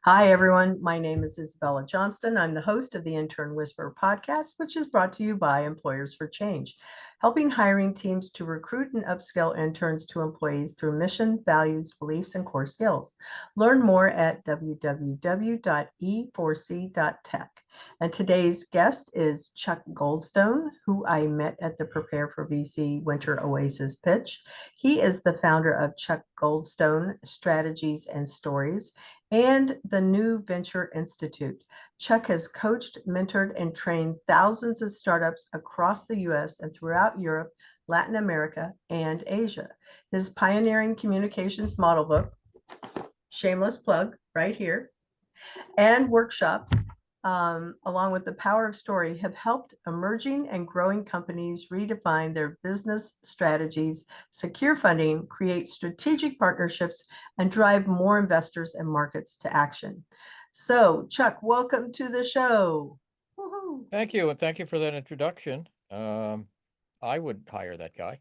Hi, everyone. My name is Isabella Johnston. I'm the host of the Intern Whisperer Podcast, which is brought to you by Employers for Change, helping hiring teams to recruit and upskill interns to employees through mission, values, beliefs, and core skills. Learn more at www.e4c.tech. And today's guest is Chuck Goldstone, who I met at the Prepare for VC Winter Oasis pitch. He is the founder of Chuck Goldstone Strategies and Stories and the New Venture Institute. Chuck has coached, mentored, and trained thousands of startups across the US and throughout Europe, Latin America, and Asia. His pioneering communications model book, shameless plug right here, and workshops, along with the power of story, have helped emerging and growing companies redefine their business strategies, secure funding, create strategic partnerships, and drive more investors and markets to action. So, Chuck, welcome to the show. Woo-hoo. Thank you, and thank you for that introduction. I would hire that guy.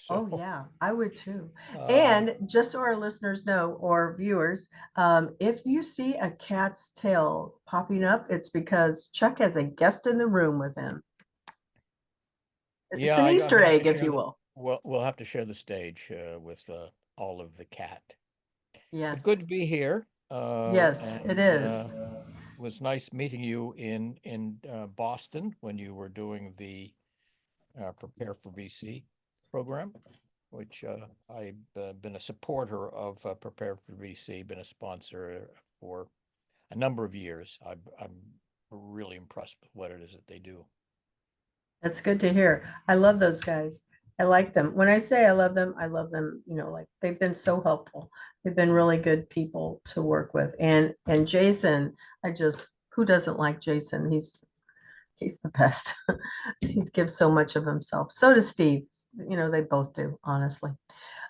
Oh, So, yeah, I would too. um, And just so our listeners know, or viewers, if you see a cat's tail popping up, it's because Chuck has a guest in the room with him. It's yeah, an I'm Easter gonna have to egg, if share you the will. we'll have to share the stage with Olive the cat. But Yes, good to be here. yes, it And is. was nice meeting you in Boston when you were doing the Prepare for VC program, which I've been a supporter of Prepare for VC, been a sponsor for a number of years. I'm really impressed with what it is that they do. That's good to hear. I love those guys. I like them. When I say I love them, like they've been so helpful. They've been really good people to work with. And Jason, who doesn't like Jason? He's the best. He gives so much of himself. So does Steve. They both do, honestly.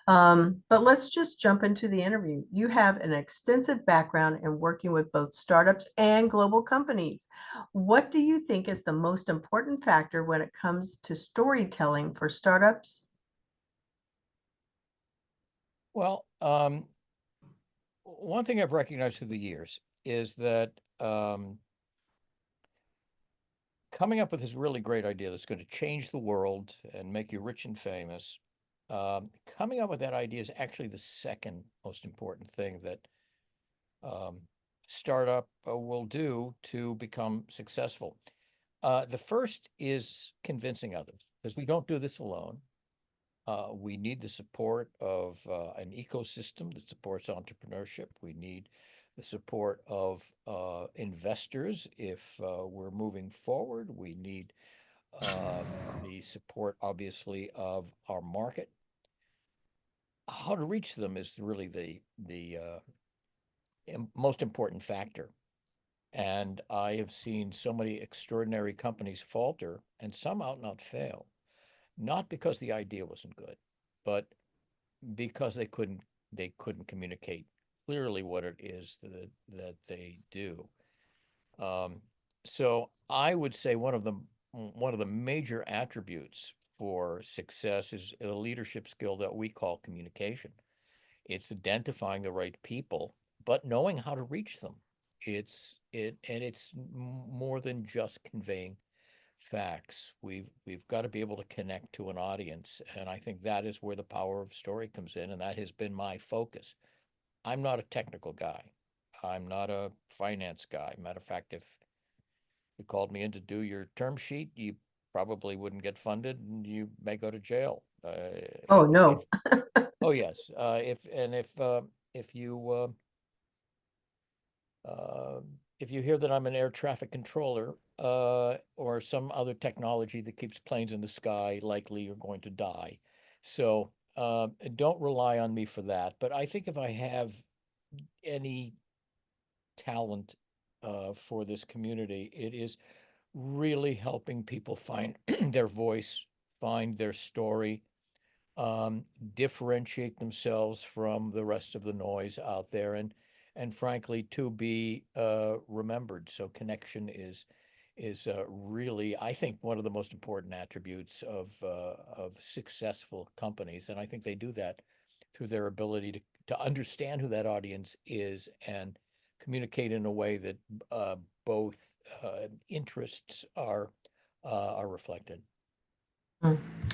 But let's just jump into the interview. You have an extensive background in working with both startups and global companies. What do you think is the most important factor when it comes to storytelling for startups? Well, one thing I've recognized through the years is that coming up with this really great idea that's going to change the world and make you rich and famous, coming up with that idea is actually the second most important thing that um, startup will do to become successful. The first is convincing others, because we don't do this alone. We need the support of an ecosystem that supports entrepreneurship. We need the support of investors if we're moving forward. We need the support, obviously, of our market. How to reach them is really the most important factor. And I have seen so many extraordinary companies falter and some out and out fail, not because the idea wasn't good, but because they couldn't communicate clearly what it is that they do. Um, so I would say one of the major attributes for success is a leadership skill that we call communication. It's identifying the right people, but knowing how to reach them. It's more than just conveying facts. We've got to be able to connect to an audience, and I think that is where the power of story comes in, and that has been my focus. I'm not a technical guy. I'm not a finance guy. Matter of fact, if you called me in to do your term sheet, you probably wouldn't get funded, and you may go to jail. Oh, If no. oh yes, if you Uh, if you hear that I'm an air traffic controller or some other technology that keeps planes in the sky, likely you're going to die. So don't rely on me for that. But I think if I have any talent for this community, it is really helping people find their voice, find their story, differentiate themselves from the rest of the noise out there, and frankly, to be remembered. So connection is really, I think, one of the most important attributes of successful companies, and I think they do that through their ability to understand who that audience is and communicate in a way that both interests are reflected.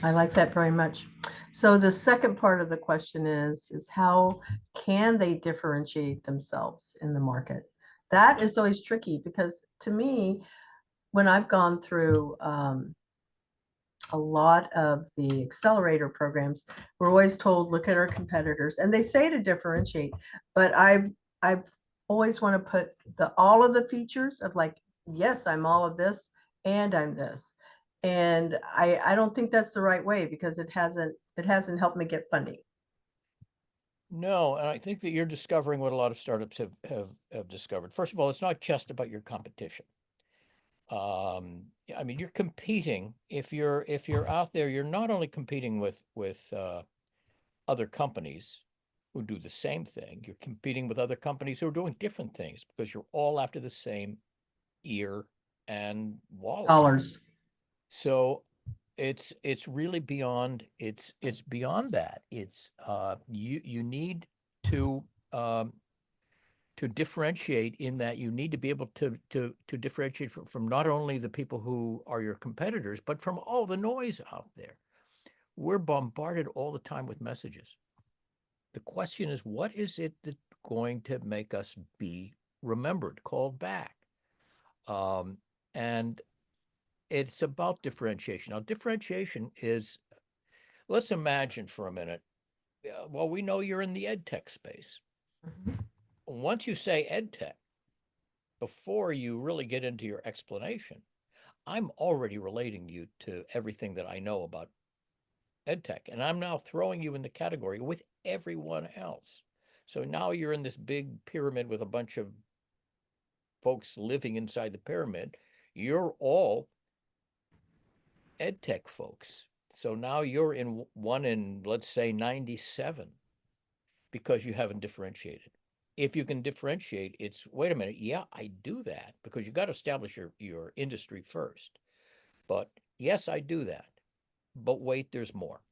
I like that very much. So the second part of the question is how can they differentiate themselves in the market? That is always tricky because to me, when I've gone through a lot of the accelerator programs, we're always told, look at our competitors, and they say to differentiate, but I've always want to put all of the features of like, yes, I'm all of this and I'm this. And I don't think that's the right way because it hasn't helped me get funding. No, and I think that you're discovering what a lot of startups have discovered. First of all, it's not just about your competition. I mean, you're competing. If you're out there, you're not only competing with other companies who do the same thing. You're competing with other companies who are doing different things because you're all after the same ear and wallet. Dollars. So it's really beyond it's beyond that. It's you need to differentiate in that you need to be able to differentiate from not only the people who are your competitors, but from all the noise out there. We're bombarded all the time with messages. The question is, what is it that's going to make us be remembered, called back? And it's about differentiation. Now, differentiation is, let's imagine for a minute, well, we know you're in the ed tech space. Mhm. Once you say ed tech, before you really get into your explanation, I'm already relating you to everything that I know about ed tech, and I'm now throwing you in the category with everyone else. So now you're in this big pyramid with a bunch of folks living inside the pyramid. You're all ed tech folks. So now you're in one in, let's say, 97 because you haven't differentiated. If you can differentiate, it's wait a minute, yeah, I do that because you got to establish your industry first. But yes, I do that. But wait, there's more.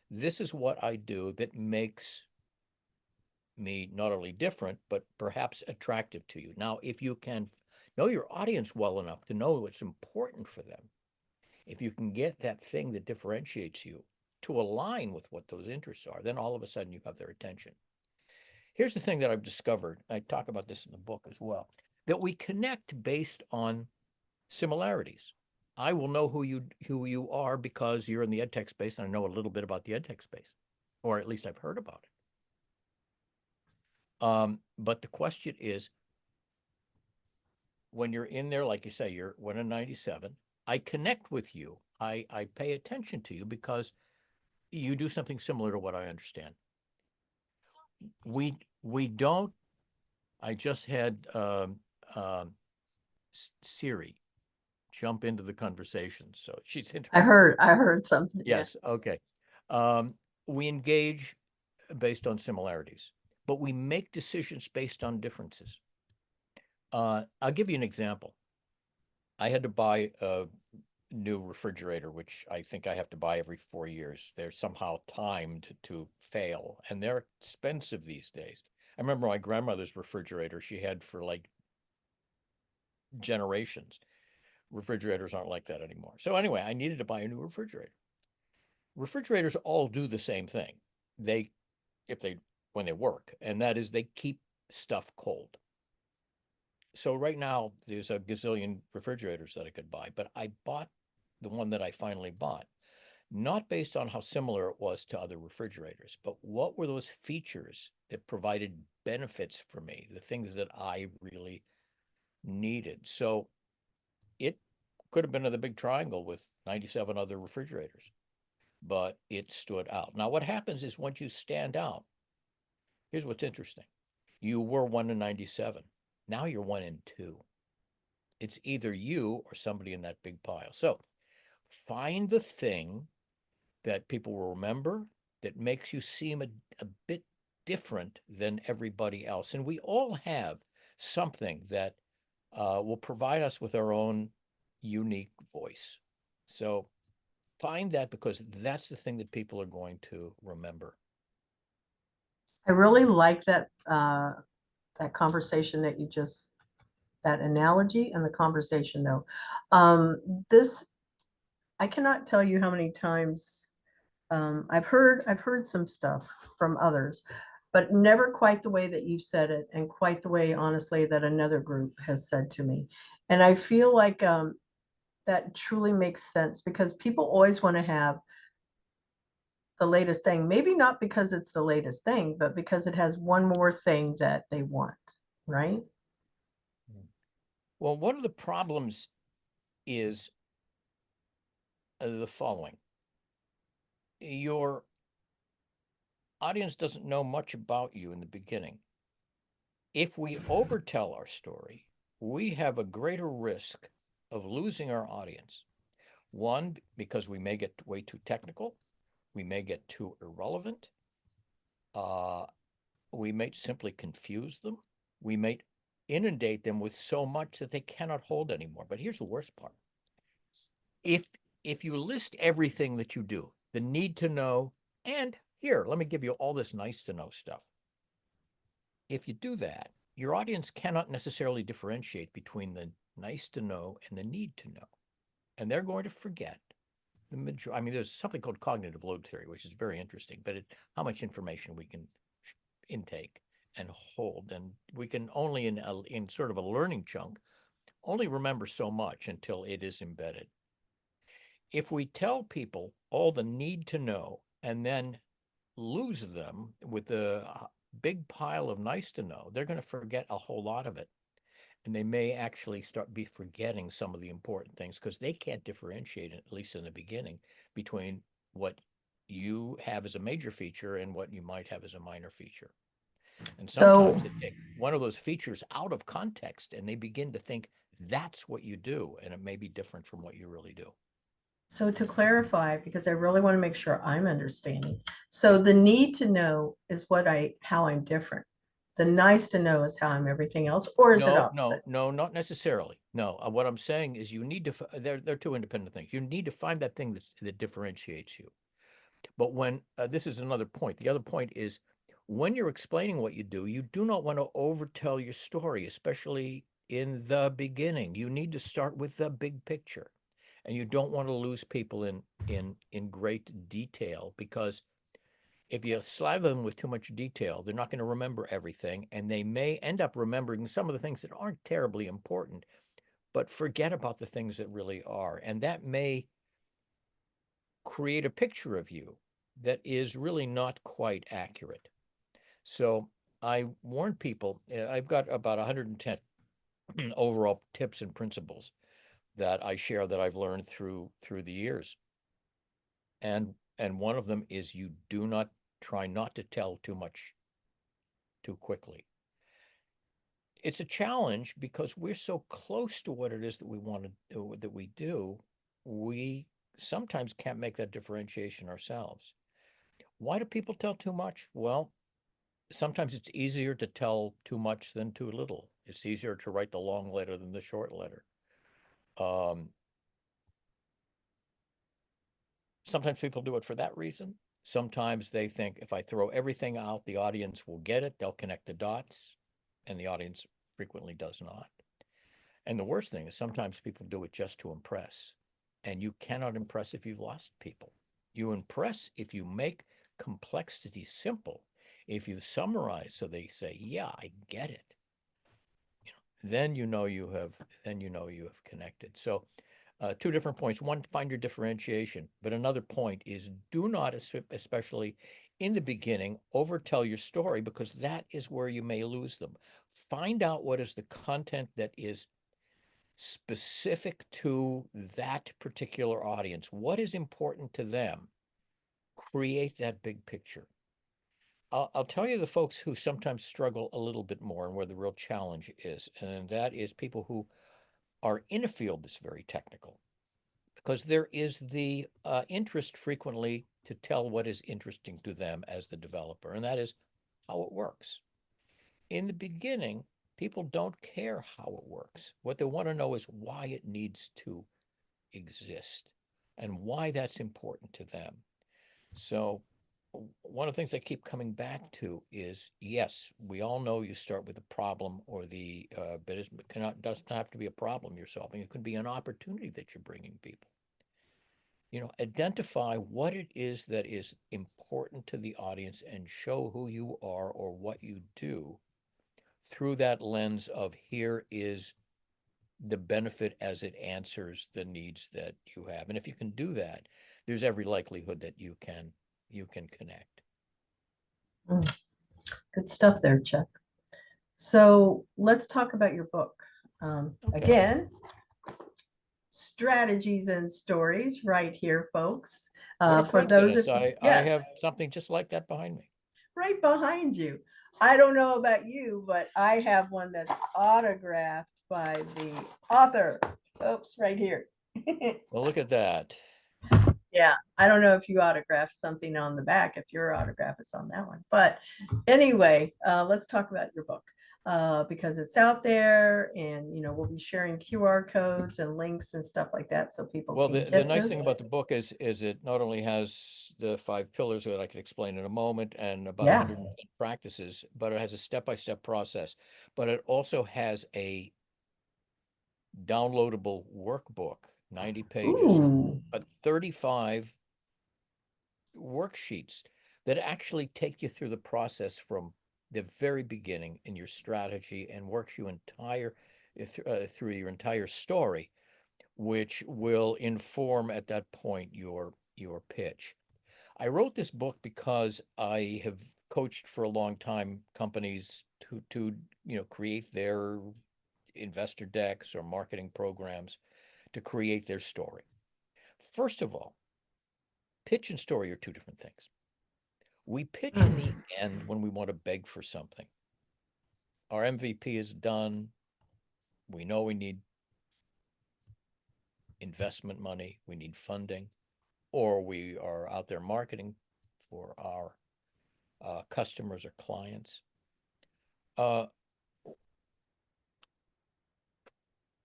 This is what I do that makes me not only different, but perhaps attractive to you. Now, if you can know your audience well enough to know what's important for them, if you can get that thing that differentiates you to align with what those interests are, then all of a sudden you have their attention. Here's the thing that I've discovered. I talk about this in the book as well, that we connect based on similarities. I will know who you are because you're in the edtech space and I know a little bit about the edtech space, or at least I've heard about it. But the question is, when you're in there, like you say, you're 1 in 97, I connect with you. I pay attention to you because you do something similar to what I understand. We don't, I just had Siri jump into the conversation. So she's I heard something. Yes. Okay. We engage based on similarities, but we make decisions based on differences. I'll give you an example. I had to buy a new refrigerator, which I think I have to buy every 4 years. They're somehow timed to fail, and they're expensive these days. I remember my grandmother's refrigerator she had for like generations. Refrigerators aren't like that anymore. So anyway, I needed to buy a new refrigerator. Refrigerators all do the same thing. They, if they, when they work, and that is they keep stuff cold. So right now there's a gazillion refrigerators that I could buy, but I bought the one that I finally bought, not based on how similar it was to other refrigerators, but what were those features that provided benefits for me, the things that I really needed. So it could have been in the big triangle with 97 other refrigerators, but it stood out. Now, what happens is once you stand out, here's what's interesting. You were 1 in 97. Now you're 1 in 2. It's either you or somebody in that big pile. So find the thing that people will remember that makes you seem a bit different than everybody else. And we all have something that will provide us with our own unique voice. So find that because that's the thing that people are going to remember. I really like that that conversation that you just, that analogy and the conversation though. This, I cannot tell you how many times I've heard some stuff from others, but never quite the way that you said it, and quite the way, honestly, that another group has said to me. And I feel like that truly makes sense because people always want to have the latest thing. Maybe not because it's the latest thing, but because it has one more thing that they want, right? Well, one of the problems is the following. Your audience doesn't know much about you in the beginning. If we overtell our story, we have a greater risk of losing our audience. One, because we may get way too technical, we may get too irrelevant, uh, we may simply confuse them, we may inundate them with so much that they cannot hold anymore. But here's the worst part. If you list everything that you do, the need to know, and here, let me give you all this nice to know stuff. If you do that, your audience cannot necessarily differentiate between the nice to know and the need to know. And they're going to forget the majority. I mean, there's something called cognitive load theory, which is very interesting, but how much information we can intake and hold. And we can only, in sort of a learning chunk, only remember so much until it is embedded. If we tell people all the need to know and then lose them with the big pile of nice to know, they're going to forget a whole lot of it. And they may actually start be forgetting some of the important things because they can't differentiate, at least in the beginning, between what you have as a major feature and what you might have as a minor feature. And So, sometimes they take one of those features out of context and they begin to think that's what you do, and it may be different from what you really do. so to clarify, because I really want to make sure I'm understanding. So Yeah. the need to know is how I'm different. The nice to know is how I'm everything else, or is it No, no, opposite? no, not necessarily. No, what I'm saying is you need to, they're two independent things. You need to find that thing that differentiates you. But when, this is another point. The other point is when you're explaining what you do not want to overtell your story, especially in the beginning. You need to start with the big picture. And you don't want to lose people in great detail, because if you slather them with too much detail, they're not going to remember everything, and they may end up remembering some of the things that aren't terribly important, but forget about the things that really are. And that may create a picture of you that is really not quite accurate. So I warn people, I've got about 110 overall tips and principles that I share that I've learned through the years. And one of them is you do not try not to tell too much too quickly. It's a challenge because we're so close to what it is that we want to do, that we do. We sometimes can't make that differentiation ourselves. Why do people tell too much? Well, sometimes it's easier to tell too much than too little. It's easier to write the long letter than the short letter. Um, Sometimes people do it for that reason. Sometimes they think if I throw everything out, the audience will get it. They'll connect the dots, and the audience frequently does not. And the worst thing is sometimes people do it just to impress. And you cannot impress if you've lost people. You impress if you make complexity simple. If you summarize so they say, yeah, I get it. Then you have connected. So two different points. One, find your differentiation. But another point is do not, especially in the beginning, overtell your story, because that is where you may lose them. Find out what is the content that is specific to that particular audience. What is important to them? Create that big picture. I'll tell you the folks who sometimes struggle a little bit more and where the real challenge is, and that is people who are in a field that's very technical, because there is the interest frequently to tell what is interesting to them as the developer, and that is how it works. In the beginning, people don't care how it works. What they want to know is why it needs to exist and why that's important to them. So one of the things I keep coming back to is, yes, we all know you start with a problem, or but it doesn't have to be a problem you're solving. It could be an opportunity that you're bringing people. Identify what it is that is important to the audience and show who you are or what you do through that lens of, here is the benefit as it answers the needs that you have. And if you can do that, there's every likelihood that you can connect. Mm, good stuff there, Chuck. So let's talk about your book. Okay. Again, strategies and stories right here, folks. What a For those of coincidence. I yes, have something just like that behind me. right behind you. I don't know about you, but I have one that's autographed by the author. Oops, right here. Well, look at that. Yeah, I don't know if you autographed something on the back, if your autograph is on that one. But anyway, let's talk about your book, because it's out there, and we'll be sharing QR codes and links and stuff like that, so people Well, can the get nice this. thing about the book is it not only has the 5 pillars that I can explain in a moment, and about Yeah. 110 practices, but it has a step-by-step process. But it also has a downloadable workbook, 90 pages, Ooh. but 35 worksheets that actually take you through the process from the very beginning in your strategy, and works you through your entire story, which will inform at that point your pitch. I wrote this book because I have coached for a long time companies to create their investor decks or marketing programs, to create their story. First of all, pitch and story are two different things. We pitch in the end when we want to beg for something. Our MVP is done. We know we need investment money, we need funding, or we are out there marketing for our customers or clients.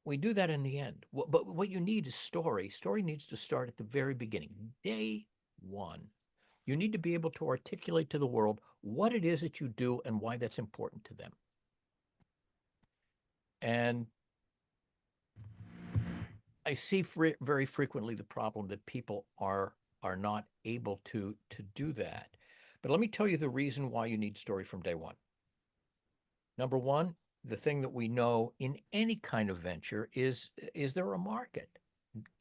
We do that in the end. But what you need is story. Story needs to start at the very beginning, day one. You need to be able to articulate to the world what it is that you do and why that's important to them. And I see very frequently the problem that people are not able to do that. But let me tell you the reason why you need story from day one. Number one, the thing that we know in any kind of venture is there a market?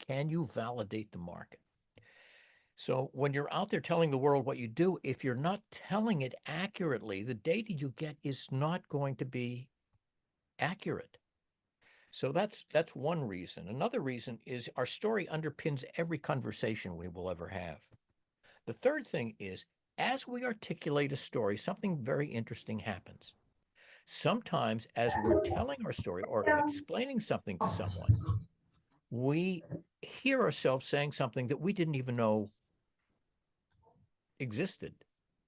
Can you validate the market? So when you're out there telling the world what you do, if you're not telling it accurately, the data you get is not going to be accurate. So that's one reason. Another reason is our story underpins every conversation we will ever have. The third thing is, as we articulate a story, something very interesting happens. Sometimes as we're telling our story or explaining something to someone, we hear ourselves saying something that we didn't even know existed.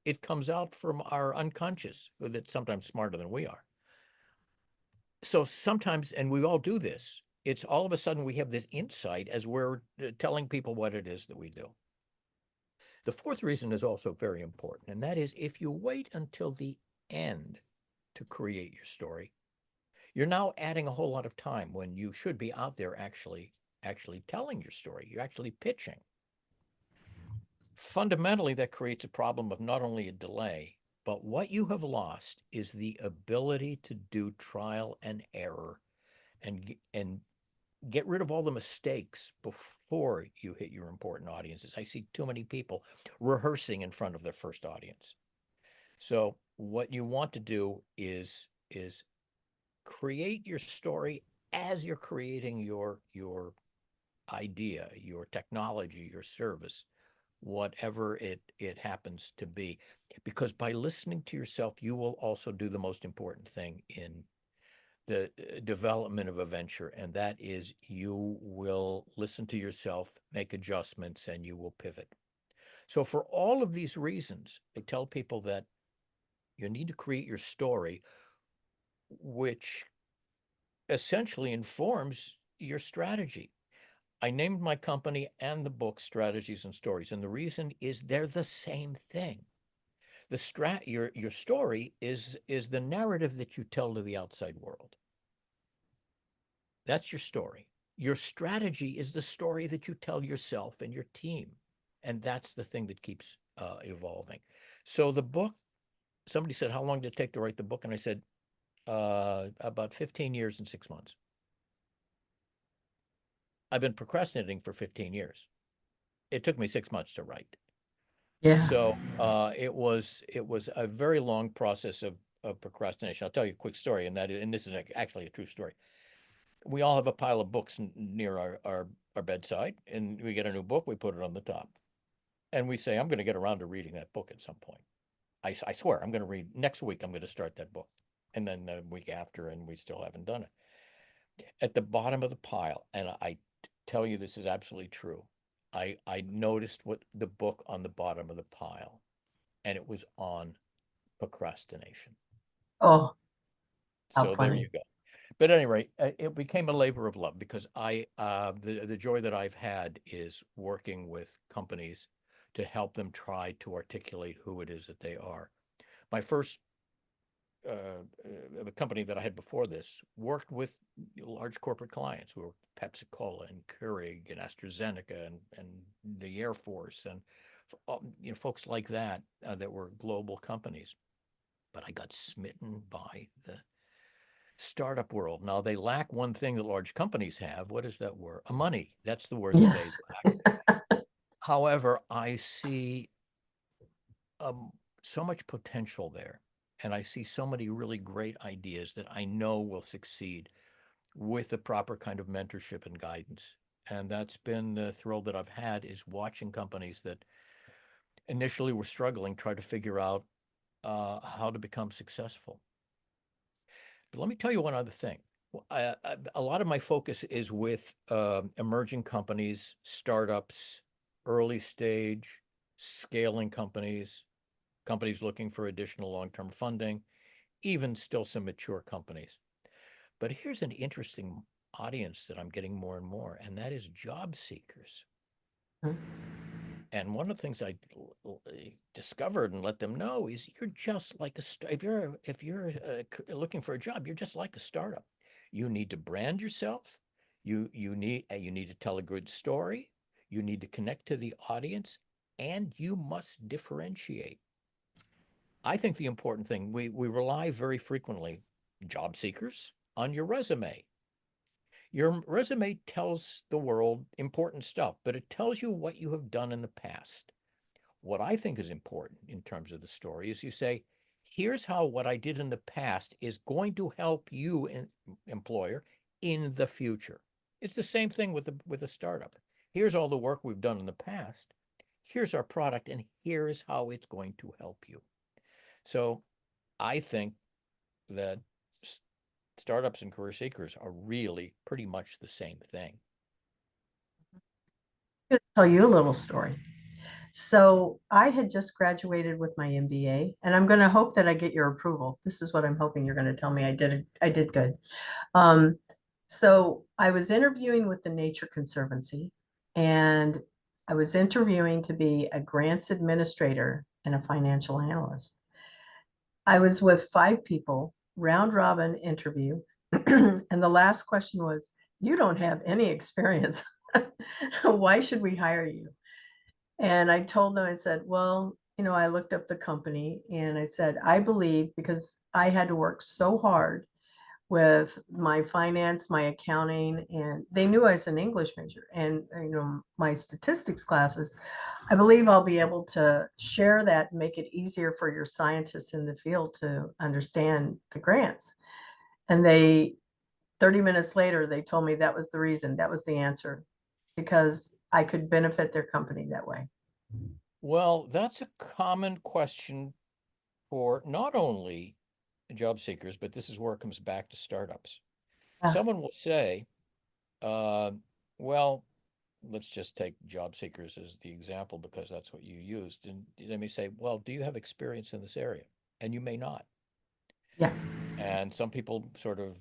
It comes out from our unconscious, that's sometimes smarter than we are. So sometimes, and we all do this, it's all of a sudden we have this insight as we're telling people what it is that we do. The fourth reason is also very important, and that is, if you wait until the end to create your story, you're now adding a whole lot of time when you should be out there actually telling your story. You're actually pitching. Fundamentally, that creates a problem of not only a delay, but what you have lost is the ability to do trial and error and get rid of all the mistakes before you hit your important audiences. I see too many people rehearsing in front of their first audience. So what you want to do is create your story as you're creating your idea, your technology, your service, whatever it happens to be. Because by listening to yourself, you will also do the most important thing in the development of a venture, and that is, you will listen to yourself, make adjustments, and you will pivot. So for all of these reasons, I tell people that you need to create your story, which essentially informs your strategy. I named my company and the book Strategies and Stories, and the reason is they're the same thing. your story is the narrative that you tell to the outside world. That's your story. Your strategy is the story that you tell yourself and your team. And that's the thing that keeps evolving. So the book, somebody said, how long did it take to write the book? And I said, about 15 years and 6 months. I've been procrastinating for 15 years. It took me 6 months to write. Yeah. So it was a very long process of procrastination. I'll tell you a quick story, and this is actually a true story. We all have a pile of books near our bedside, and we get a new book, we put it on the top, and we say, I'm going to get around to reading that book at some point. I swear, I'm going to read next week. I'm going to start that book, and then the week after, and we still haven't done it. At the bottom of the pile, and I tell you this is absolutely true. I noticed what the book on the bottom of the pile, and it was on procrastination. Oh, how So there you funny. go. But at any rate, it became a labor of love because the joy that I've had is working with companies to help them try to articulate who it is that they are. My first company that I had before this worked with large corporate clients who were Pepsi-Cola and Keurig and AstraZeneca and the Air Force and folks like that that were global companies. But I got smitten by the startup world. Now they lack one thing that large companies have. What is that word? Money. That's the word that they Yes. lack. However, I see so much potential there. And I see so many really great ideas that I know will succeed with the proper kind of mentorship and guidance. And that's been the thrill that I've had is watching companies that initially were struggling try to figure out how to become successful. But let me tell you one other thing. A lot of my focus is with emerging companies, startups, early stage, scaling companies, companies looking for additional long-term funding, even still some mature companies. But here's an interesting audience that I'm getting more and more, and that is job seekers. And one of the things I discovered and let them know is you're just like if you're looking for a job, you're just like a startup. You need to brand yourself. You need to tell a good story. You need to connect to the audience, and you must differentiate. I think the important thing we rely very frequently, job seekers, on your resume. Your resume tells the world important stuff, but it tells you what you have done in the past. What I think is important in terms of the story is you say, here's how what I did in the past is going to help you, employer, in the future. It's the same thing with a startup. Here's all the work we've done in the past. Here's our product, and here's how it's going to help you. So I think that startups and career seekers are really pretty much the same thing. I'm going to tell you a little story. So I had just graduated with my MBA, and I'm going to hope that I get your approval. This is what I'm hoping you're going to tell me. I did good. Um, so I was interviewing with the Nature Conservancy, and I was interviewing to be a grants administrator and a financial analyst. I was with 5 people, round robin interview, and the last question was, "You don't have any experience. Why should we hire you?" And I told them, I said, well, I looked up the company and I said, I believe because I had to work so hard with my finance, my accounting, and they knew I was an English major and, my statistics classes. I believe I'll be able to share that and make it easier for your scientists in the field to understand the grants. And 30 minutes later, they told me that was the reason, that was the answer, because I could benefit their company that way. Well, that's a common question for not only job seekers, but this is where it comes back to startups. Yeah. Someone will say, well, let's just take job seekers as the example because that's what you used. And they may say, well, do you have experience in this area? And you may not. Yeah. And some people sort of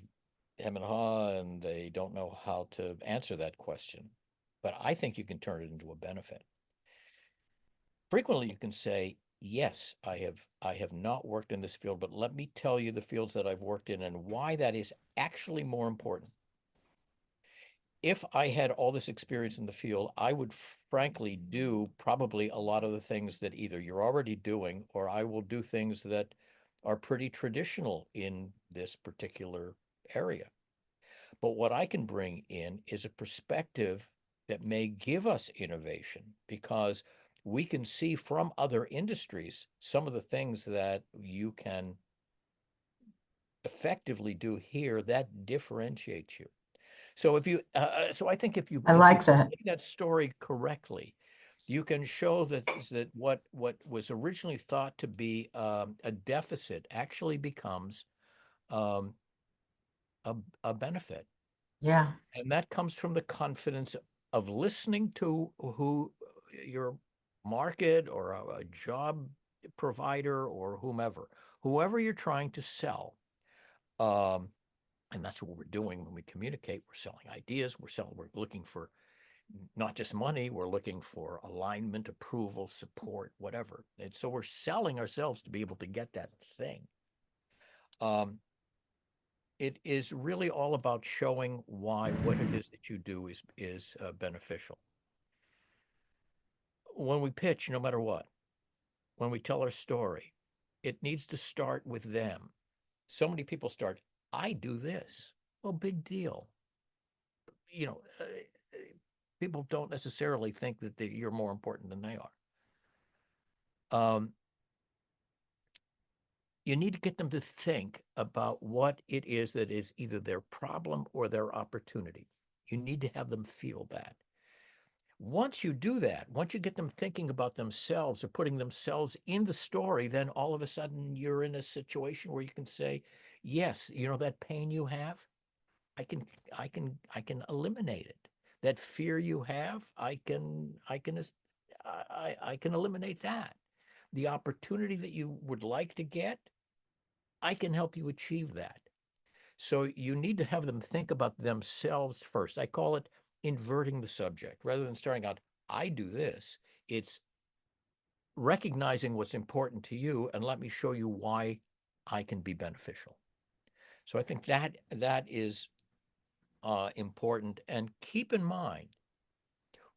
hem and haw and they don't know how to answer that question. But I think you can turn it into a benefit. Frequently, you can say, Yes, I have not worked in this field, but let me tell you the fields that I've worked in and why that is actually more important. If I had all this experience in the field, I would frankly do probably a lot of the things that either you're already doing or I will do things that are pretty traditional in this particular area. But what I can bring in is a perspective that may give us innovation because we can see from other industries some of the things that you can effectively do here that differentiates you. So so I think I if you like that. take that story correctly, you can show that what was originally thought to be a deficit actually becomes um, a, a benefit. Yeah. And that comes from the confidence of listening to who your market or a job provider or whoever you're trying to sell. Um, and that's what we're doing when we communicate. We're selling ideas. We're looking for not just money. We're looking for alignment, approval, support, whatever. And so we're selling ourselves to be able to get that thing. Um, it is really all about showing why what it is that you do is beneficial. When we pitch, no matter what, when we tell our story, it needs to start with them. So many people start, I do this. Well, big deal. You know, people don't necessarily think that you're more important than they are. You need to get them to think about what it is that is either their problem or their opportunity. You need to have them feel that. Once you do that, once you get them thinking about themselves or putting themselves in the story, then all of a sudden you're in a situation where you can say, yes, you know, that pain you have, I can, I can eliminate it. That fear you have, I can eliminate that. The opportunity that you would like to get, I can help you achieve that. So you need to have them think about themselves first. I call it inverting the subject. Rather than starting out, I do this, it's recognizing what's important to you and let me show you why I can be beneficial. So I think that is important. And keep in mind,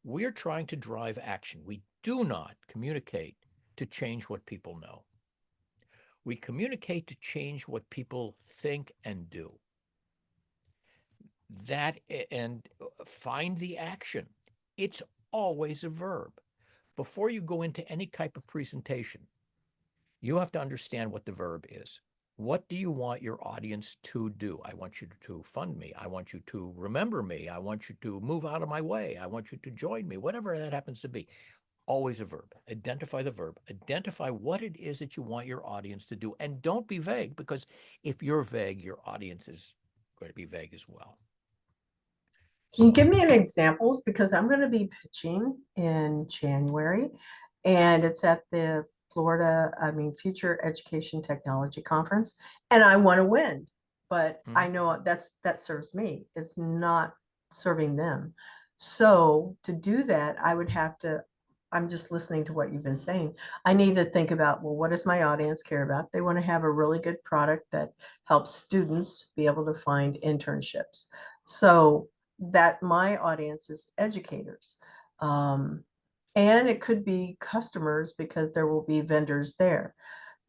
we're trying to drive action. We do not communicate to change what people know. We communicate to change what people think and do. That and find the action. It's always a verb. Before you go into any type of presentation, you have to understand what the verb is. What do you want your audience to do? I want you to fund me. I want you to remember me. I want you to move out of my way. I want you to join me, whatever that happens to be. Always a verb. Identify the verb. Identify what it is that you want your audience to do. And don't be vague, because if you're vague, your audience is going to be vague as well. Can you So, give me an examples? Because I'm going to be pitching in January, and it's at the Future Education Technology Conference, and I want to win. But I mhm. know that serves me. It's not serving them. So to do that, I would have to. I'm just listening to what you've been saying. I need to think about, well, what does my audience care about? They want to have a really good product that helps students be able to find internships. So that my audience is educators. Um, and it could be customers because there will be vendors there.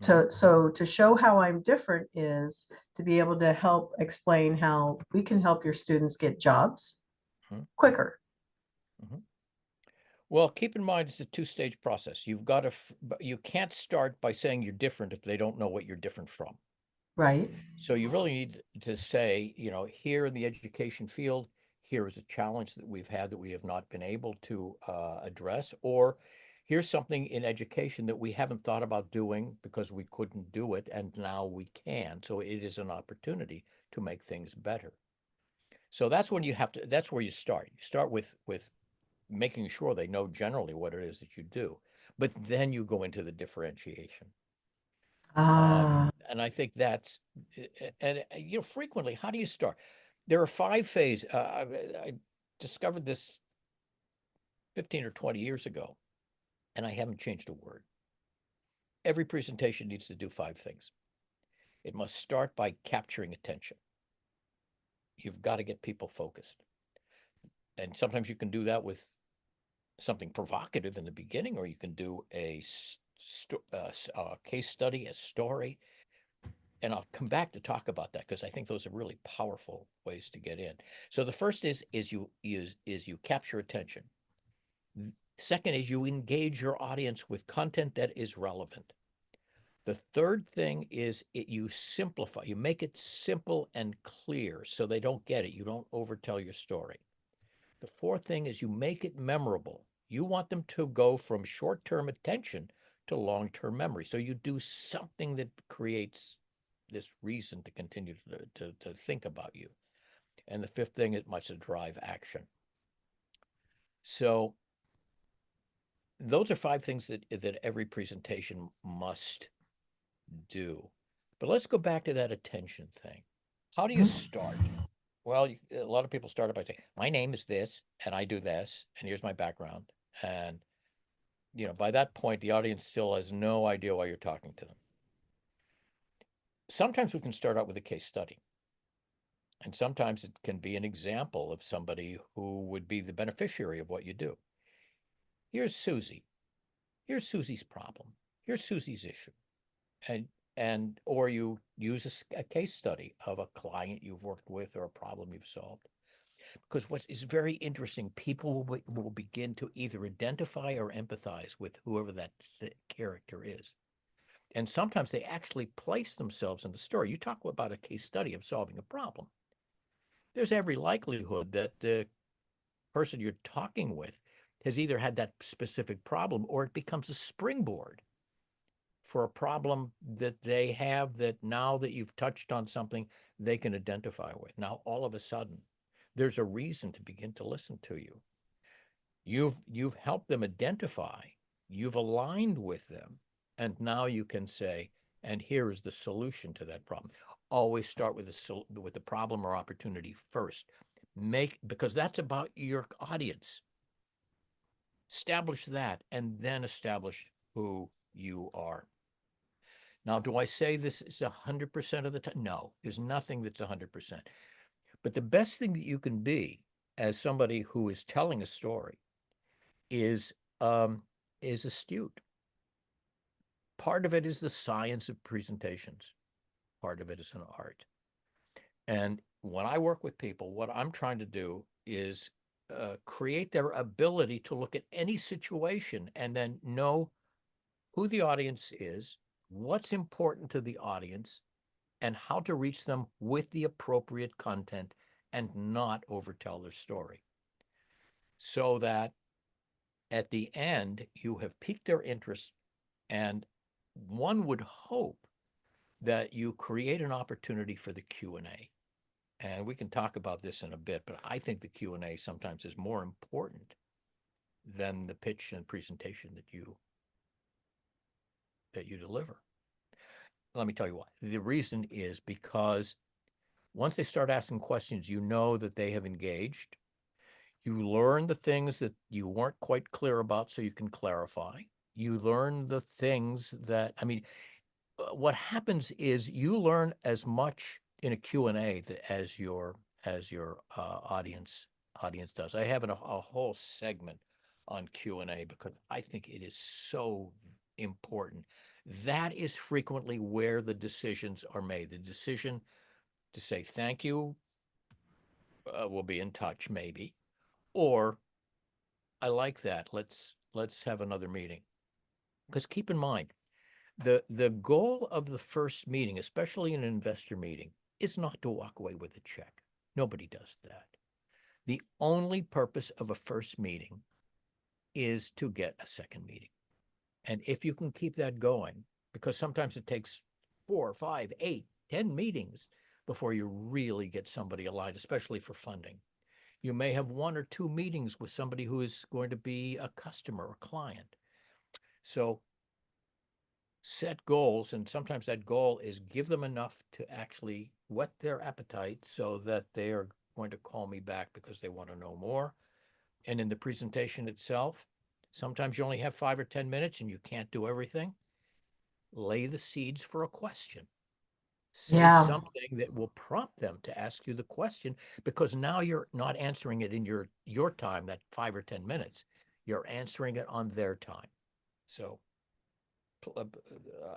Mhm. So to show how I'm different is to be able to help explain how we can help your students get jobs Mhm. quicker, Mhm. Well, keep in mind it's a two-stage process. You can't start by saying you're different if they don't know what you're different from. right? So you really need to say, you know, here in the education field, here is a challenge that we've had that we have not been able to address, or here's something in education that we haven't thought about doing because we couldn't do it, and now we can. So it is an opportunity to make things better. So that's where you start. You start with making sure they know generally what it is that you do, but then you go into the differentiation. Ah, And I think that's, and you know, frequently, how do you start? There are five phases. I discovered this 15 or 20 years ago, and I haven't changed a word. Every presentation needs to do 5 things. It must start by capturing attention. You've got to get people focused. And sometimes you can do that with something provocative in the beginning, or you can do a case study, a story. And I'll come back to talk about that because I think those are really powerful ways to get in. So the first is you capture attention. Second is you engage your audience with content that is relevant. The third thing is you simplify, you make it simple and clear so they don't get it. You don't overtell your story. The fourth thing is you make it memorable. You want them to go from short-term attention to long-term memory. So you do something that creates this reason to continue to think about you. And the fifth thing, it must drive action. So those are 5 things that every presentation must do. But let's go back to that attention thing. How do you start? Well, a lot of people start by saying, my name is this, and I do this, and here's my background. And, by that point, the audience still has no idea why you're talking to them. Sometimes we can start out with a case study. And sometimes it can be an example of somebody who would be the beneficiary of what you do. Here's Susie. Here's Susie's problem. Here's Susie's issue. Or you use a case study of a client you've worked with or a problem you've solved. Because what is very interesting, people will begin to either identify or empathize with whoever that character is. And sometimes they actually place themselves in the story. You talk about a case study of solving a problem. There's every likelihood that the person you're talking with has either had that specific problem or it becomes a springboard for a problem that they have that now that you've touched on something they can identify with. Now, all of a sudden, there's a reason to begin to listen to you. You've helped them identify, you've aligned with them, and now you can say, and here is the solution to that problem. Always start with the problem or opportunity first. Because that's about your audience. Establish that, and then establish who you are. Now, do I say this is 100% of the time? No, there's nothing that's 100%. But the best thing that you can be as somebody who is telling a story is astute. Part of it is the science of presentations. Part of it is an art. And when I work with people, what I'm trying to do is create their ability to look at any situation and then know who the audience is, what's important to the audience, and how to reach them with the appropriate content and not overtell their story. So that at the end, you have piqued their interest, and one would hope that you create an opportunity for the Q&A. And we can talk about this in a bit, but I think the Q&A sometimes is more important than the pitch and presentation that you deliver. Let me tell you why. The reason is because once they start asking questions, you know that they have engaged. You learn the things that you weren't quite clear about so you can clarify. You learn the things that, what happens is you learn as much in a Q&A as your audience does. I have a whole segment on Q&A because I think it is so important. That is frequently where the decisions are made. The decision to say thank you, we'll be in touch maybe, or I like that. Let's have another meeting. Because keep in mind, the goal of the first meeting, especially in an investor meeting, is not to walk away with a check. Nobody does that. The only purpose of a first meeting is to get a second meeting. And if you can keep that going, because sometimes it takes 4, 5, 8, 10 meetings before you really get somebody aligned, especially for funding. You may have 1 or 2 meetings with somebody who is going to be a customer or client. So set goals, and sometimes that goal is give them enough to actually whet their appetite so that they are going to call me back because they want to know more. And in the presentation itself, sometimes you only have 5 or 10 minutes and you can't do everything. lay the seeds for a question. Say Yeah. something that will prompt them to ask you the question, because now you're not answering it in your time, that 5 or 10 minutes. You're answering it on their time. So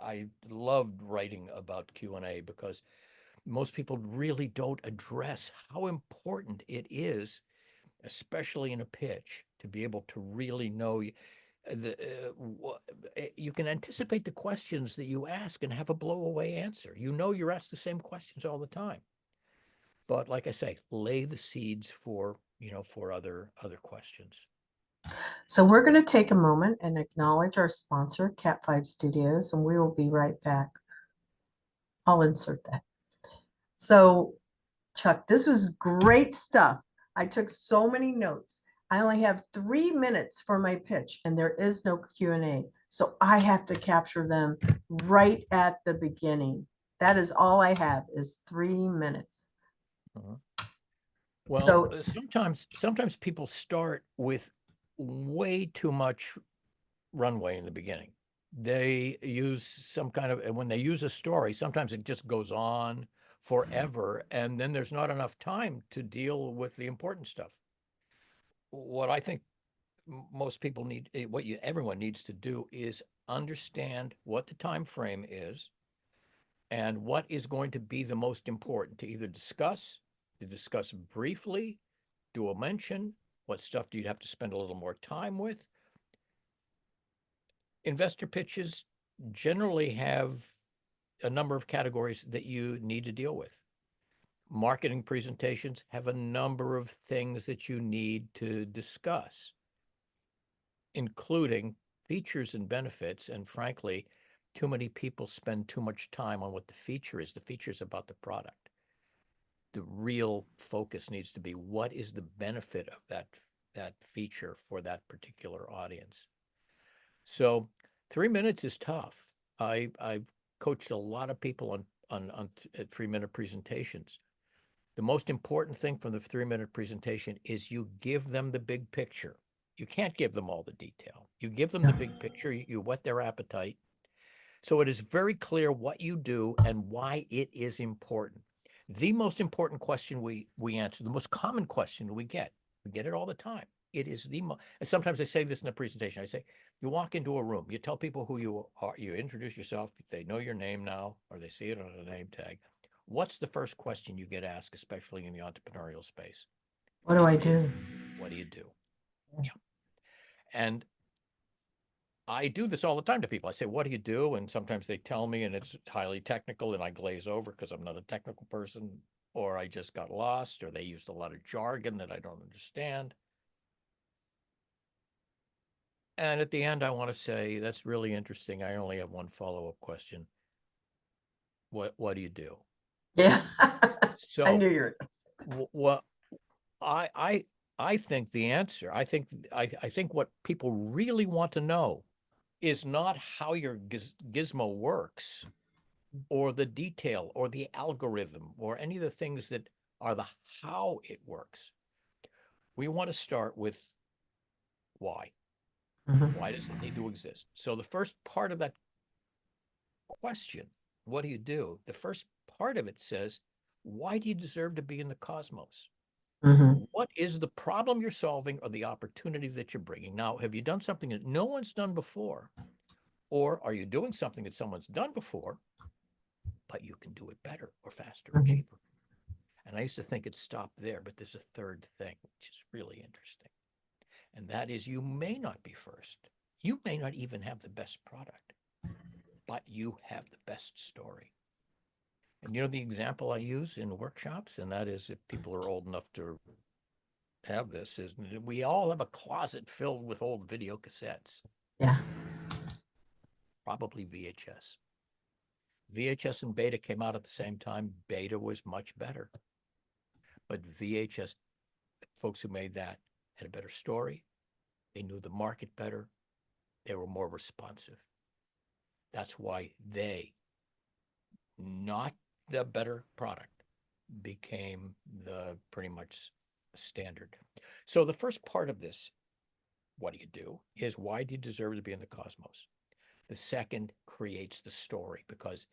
I loved writing about Q&A because most people really don't address how important it is, especially in a pitch, to be able to really know you can anticipate the questions that you ask and have a blow away answer. You know, you're asked the same questions all the time. But like I say, lay the seeds for, for other questions. So we're going to take a moment and acknowledge our sponsor, Cat 5 Studios, and we will be right back. I'll insert that. So, Chuck, this was great stuff. I took so many notes. I only have 3 minutes for my pitch, and there is no Q&A. So I have to capture them right at the beginning. That is all I have is 3 minutes. Well, sometimes people start with way too much runway in the beginning. They use some kind of, when they use a story, sometimes it just goes on forever, and then there's not enough time to deal with the important stuff. What I think most people need, everyone needs to do is understand what the time frame is and what is going to be the most important to either to discuss briefly, do a mention, what stuff do you have to spend a little more time with. Investor pitches generally have a number of categories that you need to deal with. Marketing presentations have a number of things that you need to discuss, including features and benefits. And frankly, too many people spend too much time on what the feature is. The feature is about the product. The real focus needs to be, what is the benefit of that feature for that particular audience? So 3 minutes is tough. I've coached a lot of people on 3-minute presentations. The most important thing from the 3-minute presentation is you give them the big picture. You can't give them all the detail. You give them the big picture, you whet their appetite. So it is very clear what you do and why it is important. The most important question we answer, the most common question we get it all the time. It is and sometimes I say this in a presentation. I say, you walk into a room, you tell people who you are, you introduce yourself, they know your name now, or they see it on a name tag. What's the first question you get asked, especially in the entrepreneurial space? What do I do? What do you do? Yeah. And I do this all the time to people. I say, what do you do? And sometimes they tell me, and it's highly technical, and I glaze over because I'm not a technical person, or I just got lost, or they used a lot of jargon that I don't understand. And at the end, I want to say, that's really interesting. I only have one follow-up question. What do you do? Yeah. So I knew you were going to say. what I think the answer, I think what people really want to know is not how your gizmo works, or the detail, or the algorithm, or any of the things that are the how it works. We want to start with why. Mhm. Why does it need to exist? So the first part of that question, what do you do? The first part of it says, why do you deserve to be in the cosmos? Mhm. What is the problem you're solving, or the opportunity that you're bringing? Now, have you done something that no one's done before? Or are you doing something that someone's done before, but you can do it better or faster or Mhm. cheaper? And I used to think it stopped there, but there's a third thing, which is really interesting. And that is, you may not be first. You may not even have the best product, but you have the best story. And you know the example I use in workshops, and that is, if people are old enough to have this, is we all have a closet filled with old video cassettes. Yeah. Probably VHS. VHS and beta came out at the same time. Beta was much better. But VHS, folks who made that had a better story. They knew the market better. They were more responsive. That's why they, not the better product, became the pretty much standard. So the first part of this, what do you do, is, why do you deserve to be in the cosmos? The second creates the story, because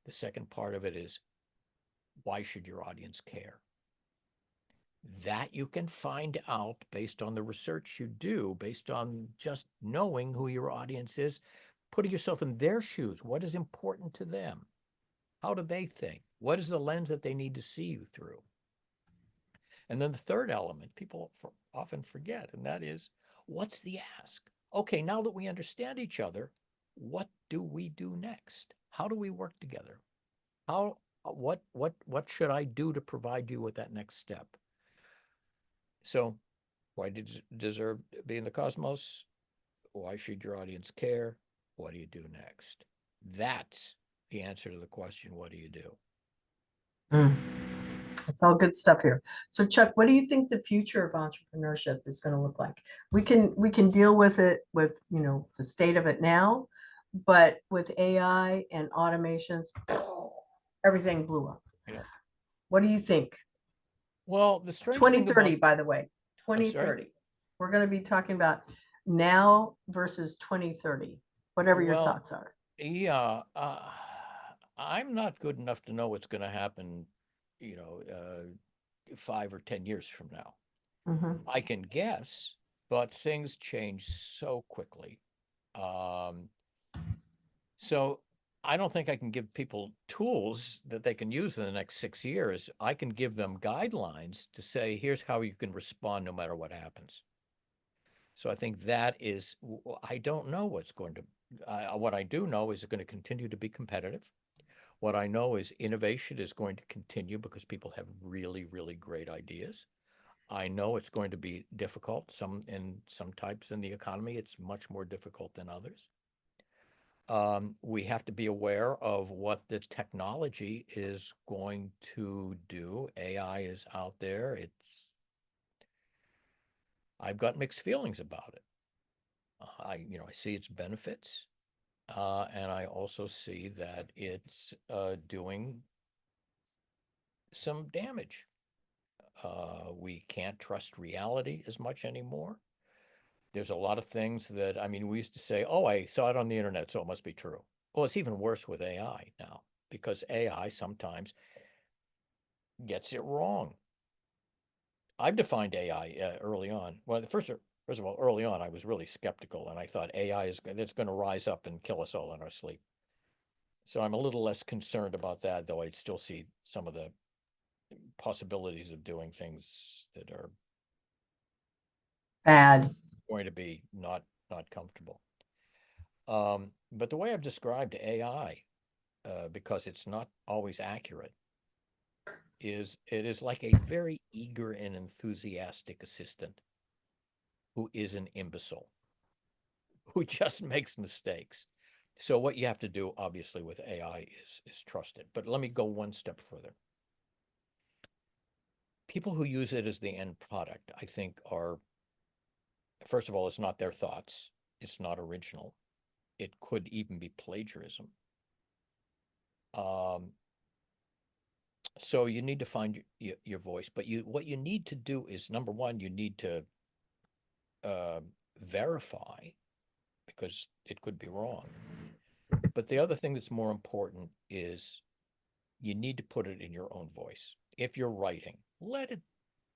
the second part of it is, why should your audience care? That you can find out based on the research you do, based on just knowing who your audience is, putting yourself in their shoes. What is important to them? How do they think? What is the lens that they need to see you through? And then the third element people often forget, and that is, what's the ask? Okay, now that we understand each other, what do we do next? How do we work together? What should I do to provide you with that next step? So, why did you deserve to be in the cosmos? Why should your audience care? What do you do next? That's the answer to the question, what do you do? Mm. It's all good stuff here. So Chuck, what do you think the future of entrepreneurship is going to look like? We can deal with it with, the state of it now, but with AI and automations, everything blew up. Yeah. What do you think? Well, the strange thing 2030, about, by the way, I'm sorry. 2030. We're going to be talking about now versus 2030, whatever your Well, thoughts are. yeah, I'm not good enough to know what's going to happen, 5 or 10 years from now. Mhm. I can guess, but things change so quickly. So I don't think I can give people tools that they can use in the next 6 years. I can give them guidelines to say, here's how you can respond no matter what happens. So I think that is, I don't know what's going to, what I do know is it's going to continue to be competitive. What I know is innovation is going to continue because people have really, really great ideas. I know it's going to be difficult. Some types in the economy, it's much more difficult than others. We have to be aware of what the technology is going to do. AI is out there. I've got mixed feelings about it. I see its benefits, and I also see that it's doing some damage. We can't trust reality as much anymore. There's a lot of things that, I mean, we used to say, oh, I saw it on the internet, so it must be true. Well, it's even worse with AI now, because AI sometimes gets it wrong. I've defined AI early on. Well, first of all, early on, I was really skeptical, and I thought AI it's going to rise up and kill us all in our sleep. So I'm a little less concerned about that, though I'd still see some of the possibilities of doing things that are Bad. going to be not comfortable. But the way I've described AI, because it's not always accurate, is it is like a very eager and enthusiastic assistant who is an imbecile, who just makes mistakes. So what you have to do, obviously, with AI is trust it. But let me go one step further. People who use it as the end product, I think, are, first of all, it's not their thoughts. It's not original. It could even be plagiarism. Um, so you need to find your voice. But what you need to do is, number one, you need to verify, because it could be wrong. But the other thing that's more important is you need to put it in your own voice. If you're writing, let it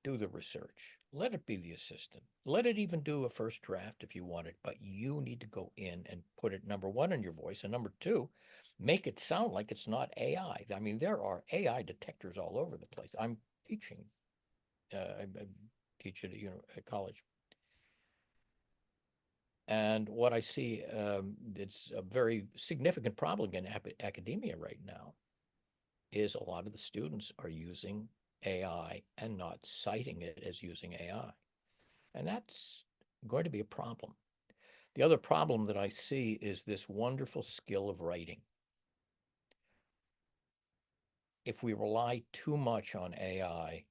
do the research. Let it be the assistant. Let it even do a first draft if you want it, but you need to go in and put it, number one, in your voice, and number two, make it sound like it's not AI. I mean, there are AI detectors all over the place. I'm teaching. I teach at college. And what I see, it's a very significant problem in academia right now, is a lot of the students are using AI and not citing it as using AI. And that's going to be a problem. The other problem that I see is this wonderful skill of writing. If we rely too much on AI,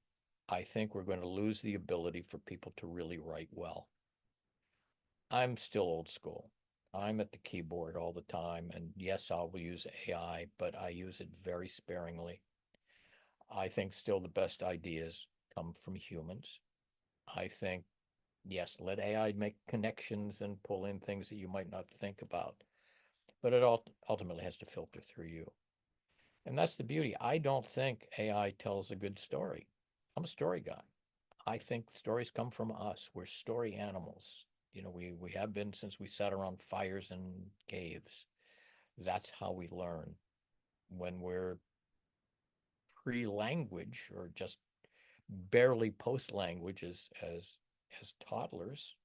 I think we're going to lose the ability for people to really write well. I'm still old school. I'm at the keyboard all the time. And yes, I'll use AI, but I use it very sparingly. I think still the best ideas come from humans. I think, yes, let AI make connections and pull in things that you might not think about. but it ultimately has to filter through you. And that's the beauty. I don't think AI tells a good story. I'm a story guy. I think stories come from us. We're story animals. We have been since we sat around fires in caves. That's how we learn. When we're pre-language or just barely post-language as toddlers,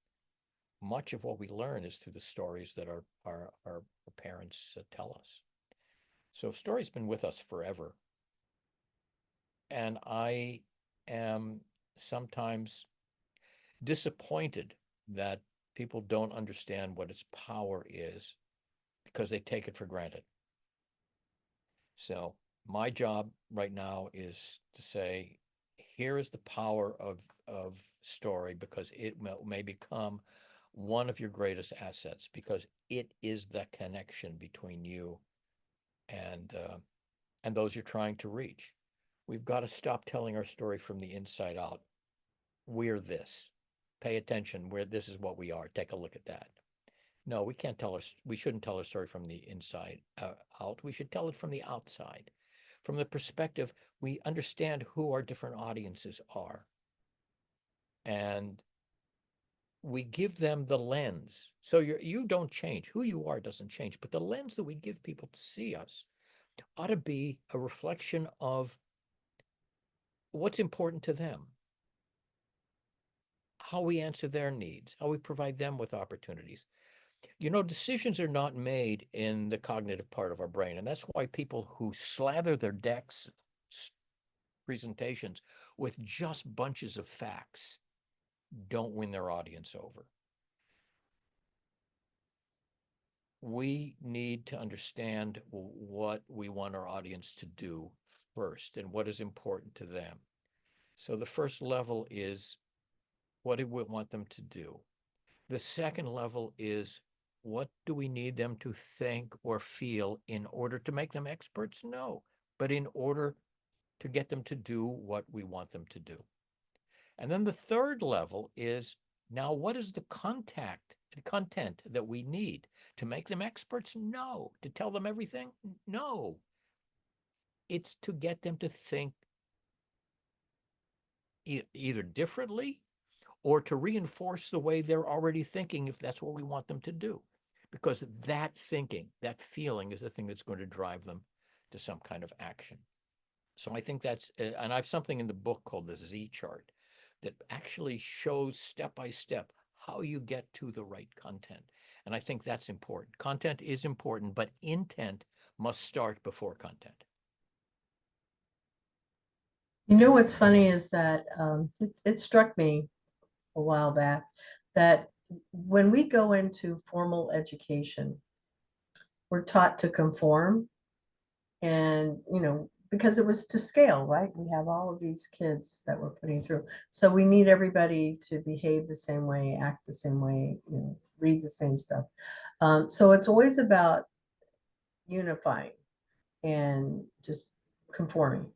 much of what we learn is through the stories that our parents tell us. So story's been with us forever. And I am sometimes disappointed that people don't understand what its power is because they take it for granted. So my job right now is to say, here is the power of story, because it may become one of your greatest assets, because it is the connection between you and those you're trying to reach. We've got to stop telling our story from the inside out. We're this. Pay attention. This is what we are. Take a look at that. No, we shouldn't tell our story from the inside out. We should tell it from the outside. From the perspective, we understand who our different audiences are. And we give them the lens. So you don't change. Who you are doesn't change. But the lens that we give people to see us ought to be a reflection of what's important to them, how we answer their needs, how we provide them with opportunities. Decisions are not made in the cognitive part of our brain. And that's why people who slather their decks presentations with just bunches of facts don't win their audience over. We need to understand what we want our audience to do first and what is important to them. So the first level is, what do we want them to do? The second level is, what do we need them to think or feel in order to make them experts? No, but in order to get them to do what we want them to do. And then the third level is, now what is the content that we need to make them experts? No. To tell them everything? No. It's to get them to think either differently or to reinforce the way they're already thinking, if that's what we want them to do. Because that thinking, that feeling is the thing that's going to drive them to some kind of action. So I think that's, and I have something in the book called the Z chart that actually shows step by step how you get to the right content. And I think that's important. Content is important, but intent must start before content. What's funny is that it struck me a while back that when we go into formal education, we're taught to conform, and because it was to scale, right? We have all of these kids that we're putting through, so we need everybody to behave the same way, act the same way, read the same stuff. So it's always about unifying and just conforming.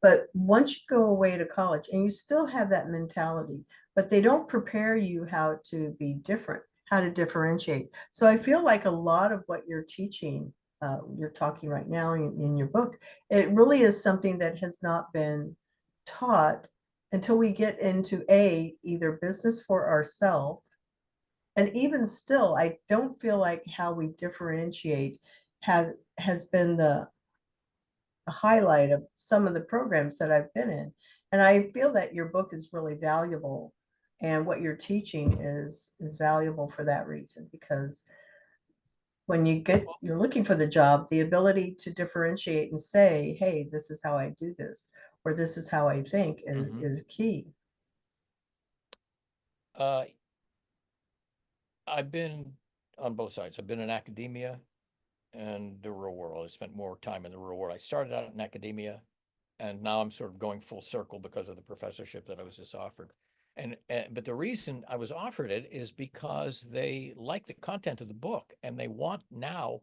But once you go away to college and you still have that mentality, but they don't prepare you how to be different, how to differentiate. So I feel like a lot of what you're teaching, you're talking right now in your book, it really is something that has not been taught until we get into either business for ourselves. And even still, I don't feel like how we differentiate has been the highlight of some of the programs that I've been in. And I feel that your book is really valuable, and what you're teaching is valuable for that reason, because when you're looking for the job, the ability to differentiate and say, hey, this is how I do this, or this is how I think is key. I've been on both sides. I've been in academia and the real world. I spent more time in the real world. I started out in academia, and now I'm sort of going full circle because of the professorship that I was just offered. But the reason I was offered it is because they like the content of the book, and they want now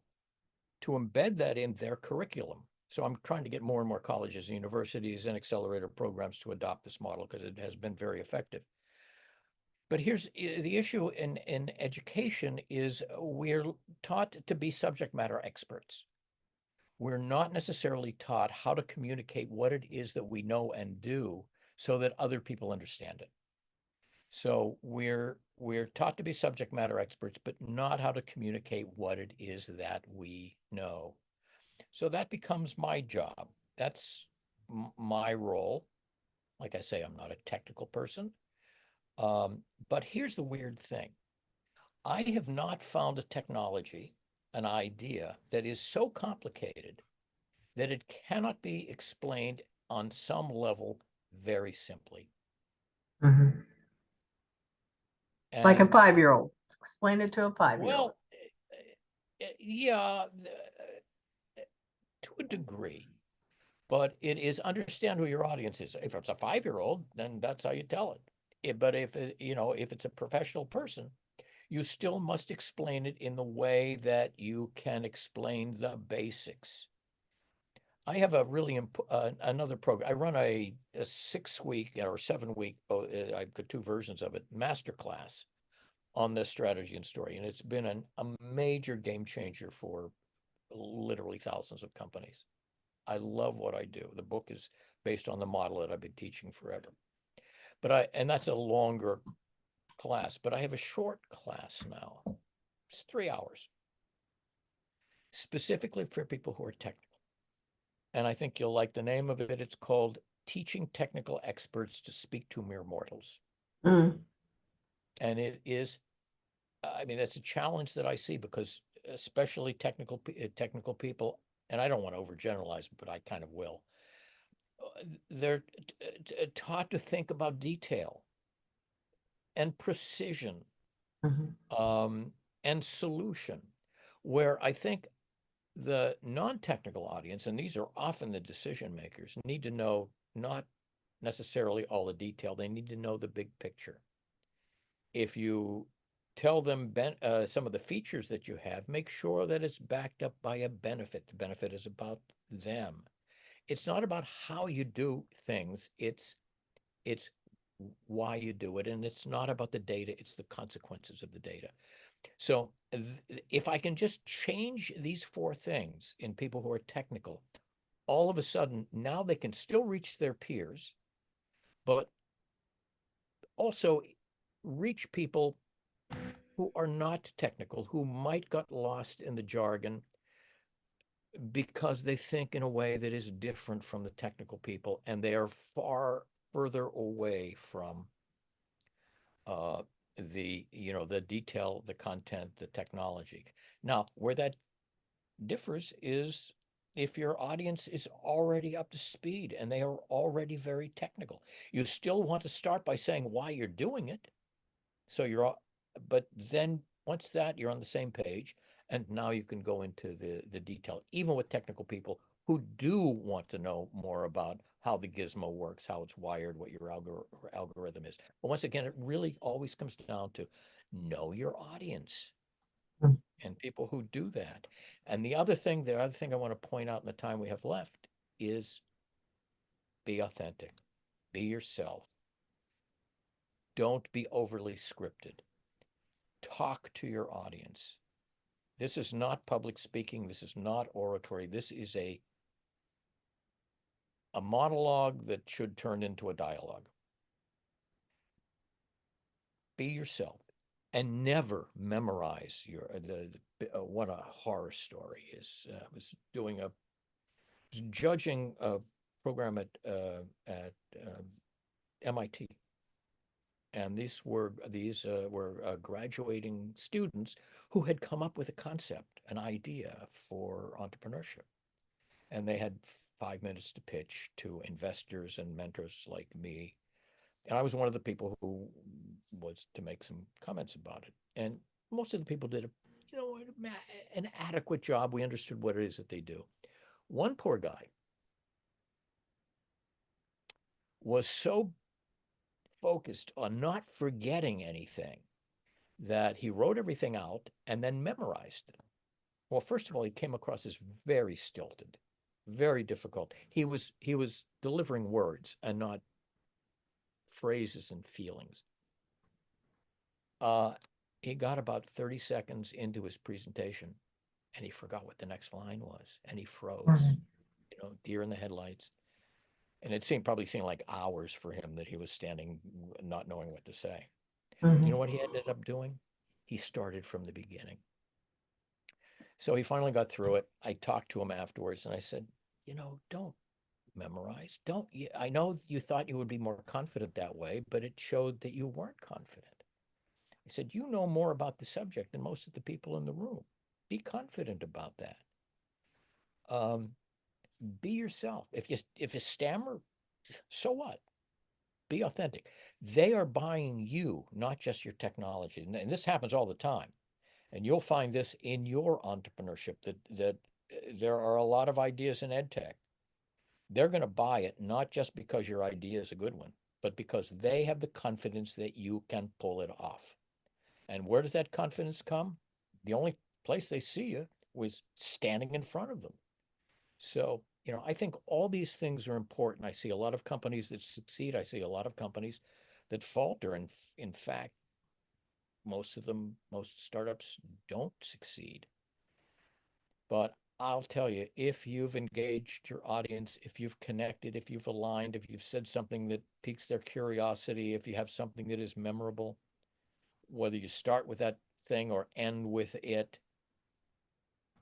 to embed that in their curriculum. So I'm trying to get more and more colleges, universities, and accelerator programs to adopt this model, because it has been very effective. But here's the issue in education is we're taught to be subject matter experts. We're not necessarily taught how to communicate what it is that we know and do so that other people understand it. So we're taught to be subject matter experts, but not how to communicate what it is that we know. So that becomes my job. That's my role. Like I say, I'm not a technical person. But here's the weird thing. I have not found a technology, an idea that is so complicated that it cannot be explained on some level very simply. Mhm. Like a And 5-year-old. Explain it to a 5-year-old. well, yeah, to a degree, but it is understand who your audience is. If it's a 5-year-old, then that's how you tell it. But if if it's a professional person, you still must explain it in the way that you can explain the basics. I have a really another program. I run a 6-week or 7-week. I've got two versions of it. Masterclass on this strategy and story, and it's been a major game changer for literally thousands of companies. I love what I do. The book is based on the model that I've been teaching forever. And that's a longer class, but I have a short class now. It's 3 hours, specifically for people who are technical. And I think you'll like the name of it. It's called Teaching Technical Experts to Speak to Mere Mortals. Mm. And it is, I mean, that's a challenge that I see because especially technical people, and I don't want to overgeneralize, but I kind of will. They're taught to think about detail and precision Mhm. and solution, where I think the non-technical audience, and these are often the decision makers, need to know not necessarily all the detail. They need to know the big picture. If you tell them some of the features that you have, make sure that it's backed up by a benefit. The benefit is about them. It's not about how you do things. It's why you do it, and it's not about the data. It's the consequences of the data. So if I can just change these four things in people who are technical, all of a sudden now they can still reach their peers, but also reach people who are not technical, who might get lost in the jargon because they think in a way that is different from the technical people, and they are far further away from uh, the detail, the content, the technology. Now, where that differs is if your audience is already up to speed and they are already very technical. You still want to start by saying why you're doing it. So but then once that you're on the same page, and now you can go into the detail, even with technical people who do want to know more about how the gizmo works, how it's wired, what your algorithm is. But once again, it really always comes down to know your audience Mm. and people who do that. And the other thing I want to point out in the time we have left is be authentic, be yourself. Don't be overly scripted. Talk to your audience. This is not public speaking. This is not oratory. This is a monologue that should turn into a dialogue. Be yourself and never memorize what a horror story is. I was judging a program at MIT, and these were graduating students who had come up with a concept, an idea for entrepreneurship, and they had 5 minutes to pitch to investors and mentors like me. And I was one of the people who was to make some comments about it. And most of the people did an adequate job. We understood what it is that they do. One poor guy was so focused on not forgetting anything that he wrote everything out and then memorized it. Well, first of all, he came across as very stilted, very difficult. He was delivering words and not phrases and feelings. Uh, he got about 30 seconds into his presentation and he forgot what the next line was and he froze, Mhm. deer in the headlights. And probably seemed like hours for him that he was standing, not knowing what to say. You know Mhm. what he ended up doing? He started from the beginning. So he finally got through it. I talked to him afterwards and I said, don't memorize. Don't, I know you thought you would be more confident that way, but it showed that you weren't confident. I said, you know more about the subject than most of the people in the room. Be confident about that. Um, be yourself. If you stammer, so what? Be authentic. They are buying you, not just your technology. And this happens all the time. And you'll find this in your entrepreneurship that there are a lot of ideas in ed tech. They're going to buy it not just because your idea is a good one, but because they have the confidence that you can pull it off. And where does that confidence come? The only place they see you was standing in front of them. So, I think all these things are important. I see a lot of companies that succeed. I see a lot of companies that falter. And in fact, most startups don't succeed. But I'll tell you, if you've engaged your audience, if you've connected, if you've aligned, if you've said something that piques their curiosity, if you have something that is memorable, whether you start with that thing or end with it,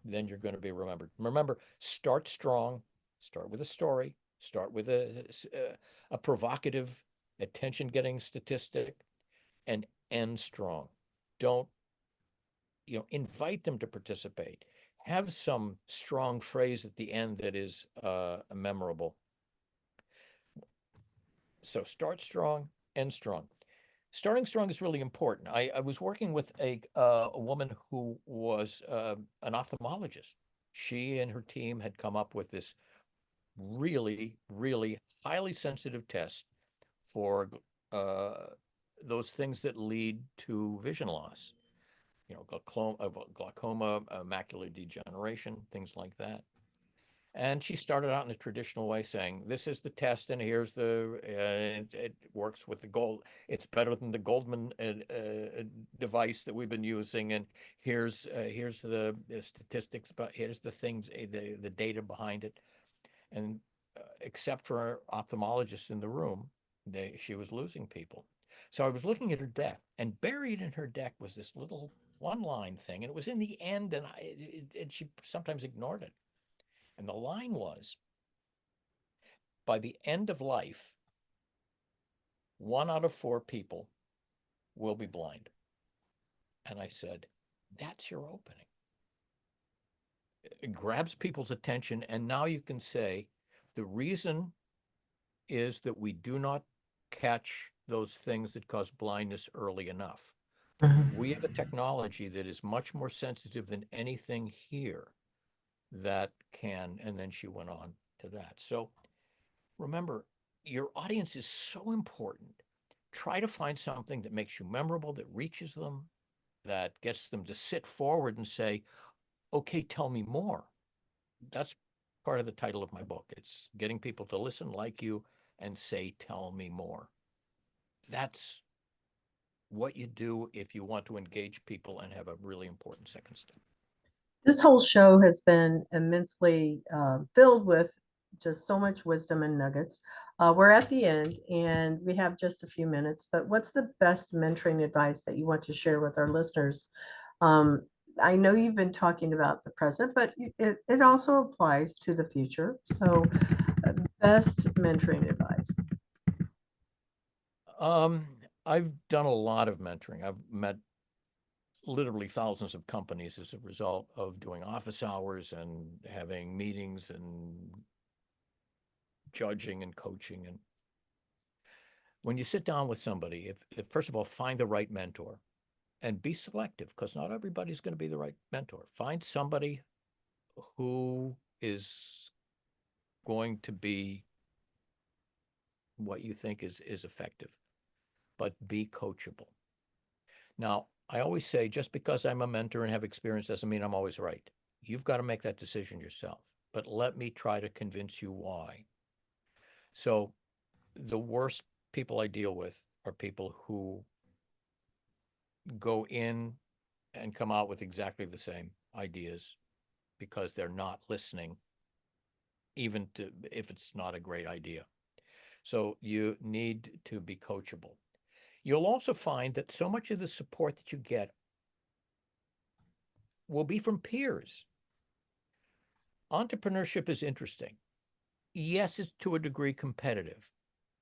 then you're going to be remembered. Remember, start strong, start with a story, start with a provocative, attention getting statistic, and end strong. Don't, invite them to participate. Have some strong phrase at the end that is memorable. So start strong, end strong. Starting strong is really important. I was working with a woman who was an ophthalmologist. She and her team had come up with this really, really highly sensitive test for uh, those things that lead to vision loss. Glaucoma, macular degeneration, things like that. And she started out in a traditional way saying, this is the test, and here's it works with the gold. It's better than the Goldman device that we've been using. And here's the statistics, but here's the things, the data behind it. And except for ophthalmologists in the room, she was losing people. So I was looking at her deck, and buried in her deck was this little one-line thing, and it was in the end, and she sometimes ignored it. And the line was, by the end of life, 1 out of 4 people will be blind. And I said, that's your opening. It grabs people's attention. And now you can say, the reason is that we do not catch those things that cause blindness early enough. Mhm. We have a technology that is much more sensitive than anything here that can. And then she went on to that. So remember, your audience is so important. Try to find something that makes you memorable, that reaches them, that gets them to sit forward and say, okay, tell me more. That's part of the title of my book. It's getting people to listen like you and say, tell me more. That's what you do if you want to engage people and have a really important second step. This whole show has been immensely filled with just so much wisdom and nuggets. We're at the end and we have just a few minutes, but what's the best mentoring advice that you want to share with our listeners? Um, I know you've been talking about the present, but it also applies to the future. So, best mentoring advice. Um, I've done a lot of mentoring. I've met literally thousands of companies as a result of doing office hours and having meetings and judging and coaching. And when you sit down with somebody, if first of all, find the right mentor and be selective because not everybody's going to be the right mentor. Find somebody who is going to be what you think is effective, but be coachable. Now, I always say just because I'm a mentor and have experience doesn't mean I'm always right. You've got to make that decision yourself. But let me try to convince you why. So, the worst people I deal with are people who go in and come out with exactly the same ideas because they're not listening, even if it's not a great idea. So you need to be coachable. You'll also find that so much of the support that you get will be from peers. Entrepreneurship is interesting. Yes, it's to a degree competitive,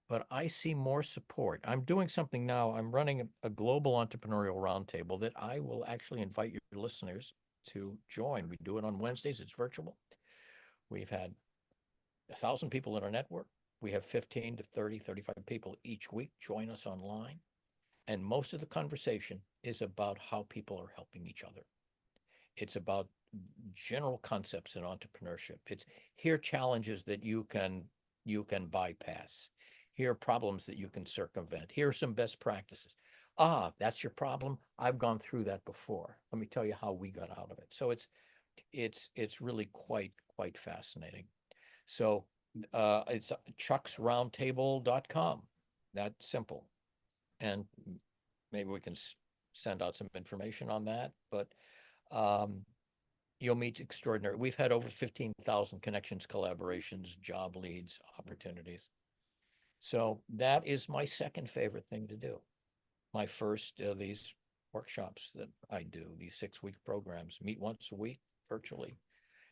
but I see more support. I'm doing something now. I'm running a global entrepreneurial roundtable that I will actually invite your listeners to join. We do it on Wednesdays. It's virtual. We've had 1,000 people in our network. We have 15 to 30, 35 people each week join us online. And most of the conversation is about how people are helping each other. It's about general concepts in entrepreneurship. It's here are challenges that you can bypass. Here are problems that you can circumvent. Here are some best practices. Ah, that's your problem. I've gone through that before. Let me tell you how we got out of it. So it's really quite fascinating. So it's chucksroundtable.com. That's simple. And maybe we can send out some information on that. But you'll meet extraordinary. We've had over 15,000 connections, collaborations, job leads, opportunities. So that is my second favorite thing to do. My first, these workshops that I do, these 6-week programs, meet once a week virtually.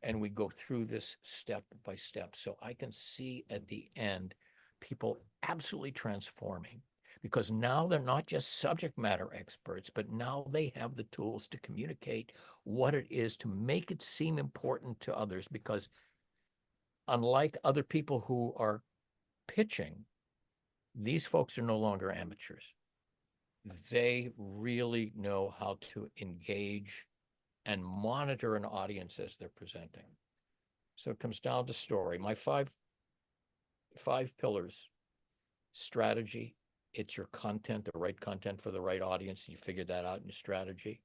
And we go through this step by step. So I can see at the end people absolutely transforming, because now they're not just subject matter experts, but now they have the tools to communicate what it is, to make it seem important to others. Because unlike other people who are pitching, these folks are no longer amateurs. They really know how to engage and monitor an audience as they're presenting. So it comes down to story. My five pillars: strategy. It's your content, the right content for the right audience. You figure that out in your strategy.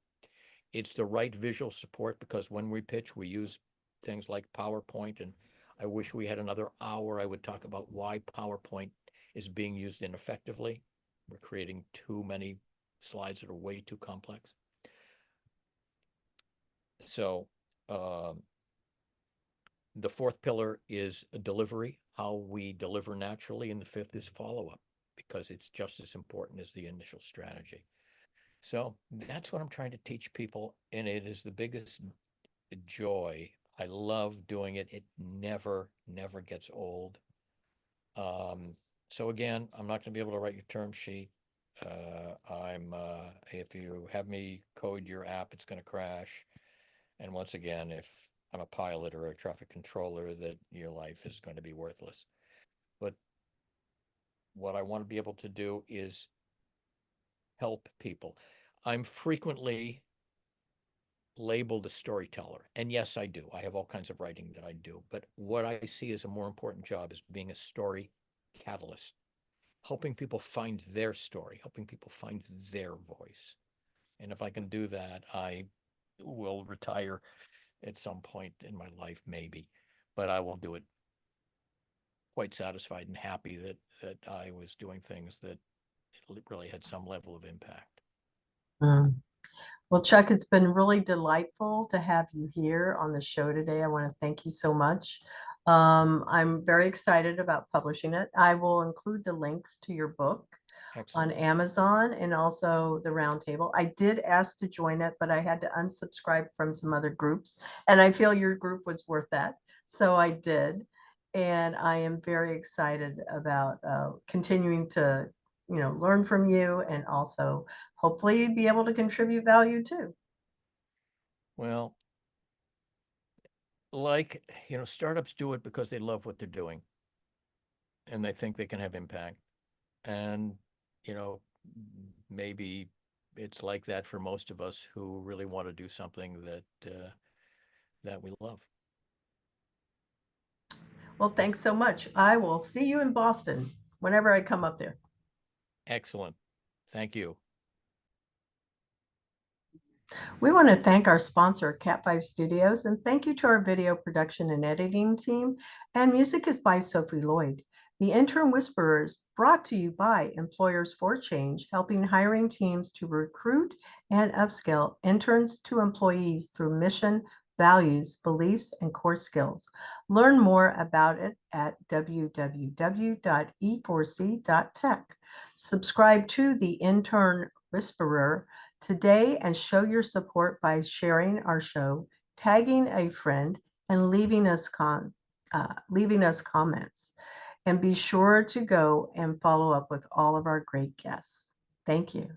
It's the right visual support, because when we pitch, we use things like PowerPoint. And I wish we had another hour. I would talk about why PowerPoint is being used ineffectively. We're creating too many slides that are way too complex. So the fourth pillar is delivery, how we deliver naturally. And the fifth is follow-up, because it's just as important as the initial strategy. So that's what I'm trying to teach people. And it is the biggest joy. I love doing it. It never gets old. So again, I'm not going to be able to write your term sheet. If you have me code your app, it's going to crash. And once again, if I'm a pilot or a traffic controller, that your life is going to be worthless. But what I want to be able to do is help people. I'm frequently labeled a storyteller. And yes, I do. I have all kinds of writing that I do. But what I see as a more important job is being a story catalyst, helping people find their story, helping people find their voice. And if I can do that, I will retire at some point in my life, maybe. But I will do it quite satisfied and happy that I was doing things that really had some level of impact. Mm. Well, Chuck, it's been really delightful to have you here on the show today. I want to thank you so much. I'm very excited about publishing it. I will include the links to your book on Excellent. Amazon and also the roundtable. I did ask to join it, but I had to unsubscribe from some other groups, and I feel your group was worth that. So I did. And I am very excited about continuing to, learn from you and also hopefully be able to contribute value too. Well, startups do it because they love what they're doing and they think they can have impact. And, you know, maybe it's like that for most of us who really want to do something that we love. Well, thanks so much. I will see you in Boston whenever I come up there. Excellent. Thank you. We want to thank our sponsor, Cat5 Studios, and thank you to our video production and editing team. And music is by Sophie Lloyd. The Intern Whisperers, brought to you by Employers for Change, helping hiring teams to recruit and upskill interns to employees through mission, values, beliefs, and core skills. Learn more about it at www.e4c.tech. Subscribe to the Intern Whisperer today and show your support by sharing our show, tagging a friend, and leaving us comments. And be sure to go and follow up with all of our great guests. Thank you.